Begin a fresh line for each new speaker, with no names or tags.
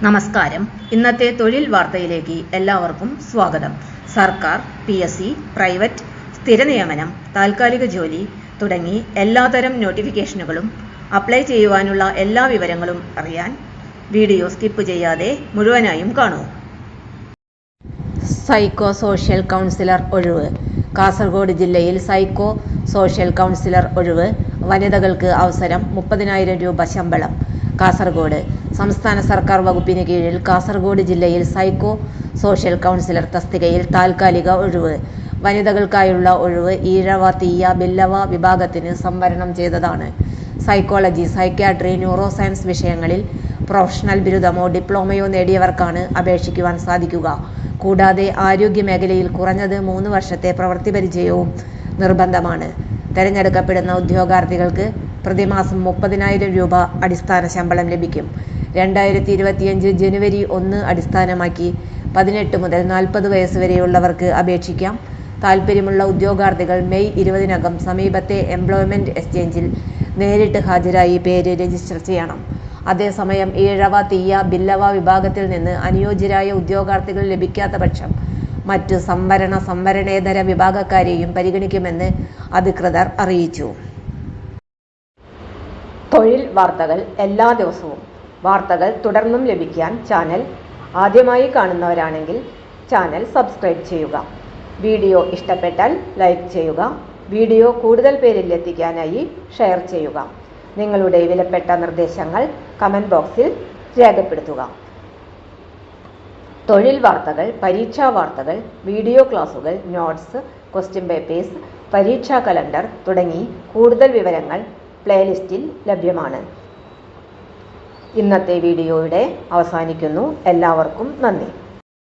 നമസ്കാരം. ഇന്നത്തെ തൊഴിൽ വാർത്തയിലേക്ക് എല്ലാവർക്കും സ്വാഗതം. സർക്കാർ, PSC, പ്രൈവറ്റ്, സ്ഥിര നിയമനം, താൽക്കാലിക ജോലി തുടങ്ങി എല്ലാതരം നോട്ടിഫിക്കേഷനുകളും അപ്ലൈ ചെയ്യുവാനുള്ള എല്ലാ വിവരങ്ങളും അറിയാൻ വീഡിയോ സ്കിപ്പ് ചെയ്യാതെ മുഴുവനായും കാണൂ. സൈക്കോ സോഷ്യൽ കൗൺസിലർ ഒഴിവ്. കാസർഗോഡ് ജില്ലയിൽ സൈക്കോ സോഷ്യൽ കൗൺസിലർ ഒഴിവ്. വനിതകൾക്ക് അവസരം. 30,000 രൂപ ശമ്പളം. കാസർഗോഡ്. സംസ്ഥാന സർക്കാർ വകുപ്പിന് കീഴിൽ കാസർഗോഡ് ജില്ലയിൽ സൈക്കോ സോഷ്യൽ കൗൺസിലർ തസ്തികയിൽ താൽക്കാലിക ഒഴിവ്. വനിതകൾക്കായുള്ള ഒഴിവ് ഈഴവ, തീയ, ബില്ലവ വിഭാഗത്തിന് സംവരണം ചെയ്തതാണ്. സൈക്കോളജി, സൈക്യാട്രി, ന്യൂറോ സയൻസ് വിഷയങ്ങളിൽ പ്രൊഫഷണൽ ബിരുദമോ ഡിപ്ലോമയോ നേടിയവർക്കാണ് അപേക്ഷിക്കുവാൻ സാധിക്കുക. കൂടാതെ ആരോഗ്യ മേഖലയിൽ കുറഞ്ഞത് 3 വർഷത്തെ പ്രവൃത്തി പരിചയവും നിർബന്ധമാണ്. തെരഞ്ഞെടുക്കപ്പെടുന്ന ഉദ്യോഗാർത്ഥികൾക്ക് പ്രതിമാസം 30,000 രൂപ അടിസ്ഥാന ശമ്പളം ലഭിക്കും. 2025 ജനുവരി 1 അടിസ്ഥാനമാക്കി 18 മുതൽ 40 വയസ്സ് വരെയുള്ളവർക്ക് അപേക്ഷിക്കാം. താൽപ്പര്യമുള്ള ഉദ്യോഗാർത്ഥികൾ മെയ് 20-നകം സമീപത്തെ എംപ്ലോയ്മെന്റ് എക്സ്ചേഞ്ചിൽ നേരിട്ട് ഹാജരായി പേര് രജിസ്റ്റർ ചെയ്യണം. അതേസമയം ഈഴവ, തീയ, ബില്ലവ വിഭാഗത്തിൽ നിന്ന് അനുയോജ്യരായ ഉദ്യോഗാർത്ഥികൾ ലഭിക്കാത്ത പക്ഷം മറ്റ് സംവരണേതര വിഭാഗക്കാരെയും പരിഗണിക്കുമെന്ന് അധികൃതർ അറിയിച്ചു. തൊഴിൽ വാർത്തകൾ എല്ലാ ദിവസവും. വാർത്തകൾ തുടർന്നും ലഭിക്കാൻ ചാനൽ ആദ്യമായി കാണുന്നവരാണെങ്കിൽ ചാനൽ സബ്സ്ക്രൈബ് ചെയ്യുക. വീഡിയോ ഇഷ്ടപ്പെട്ടാൽ ലൈക്ക് ചെയ്യുക. വീഡിയോ കൂടുതൽ പേരിൽ എത്തിക്കാനായി ഷെയർ ചെയ്യുക. നിങ്ങളുടെ വിലപ്പെട്ട നിർദ്ദേശങ്ങൾ കമന്റ് ബോക്സിൽ രേഖപ്പെടുത്തുക. തൊഴിൽ വാർത്തകൾ, പരീക്ഷാ വാർത്തകൾ, വീഡിയോ ക്ലാസുകൾ, നോട്ട്സ്, ക്വസ്റ്റ്യൻ പേപ്പേഴ്സ്, പരീക്ഷാ കലണ്ടർ തുടങ്ങി കൂടുതൽ വിവരങ്ങൾ പ്ലേലിസ്റ്റിൽ ലഭ്യമാണ്. ഇന്നത്തെ വീഡിയോയുടെ അവസാനിക്കുന്നു. എല്ലാവർക്കും നന്ദി.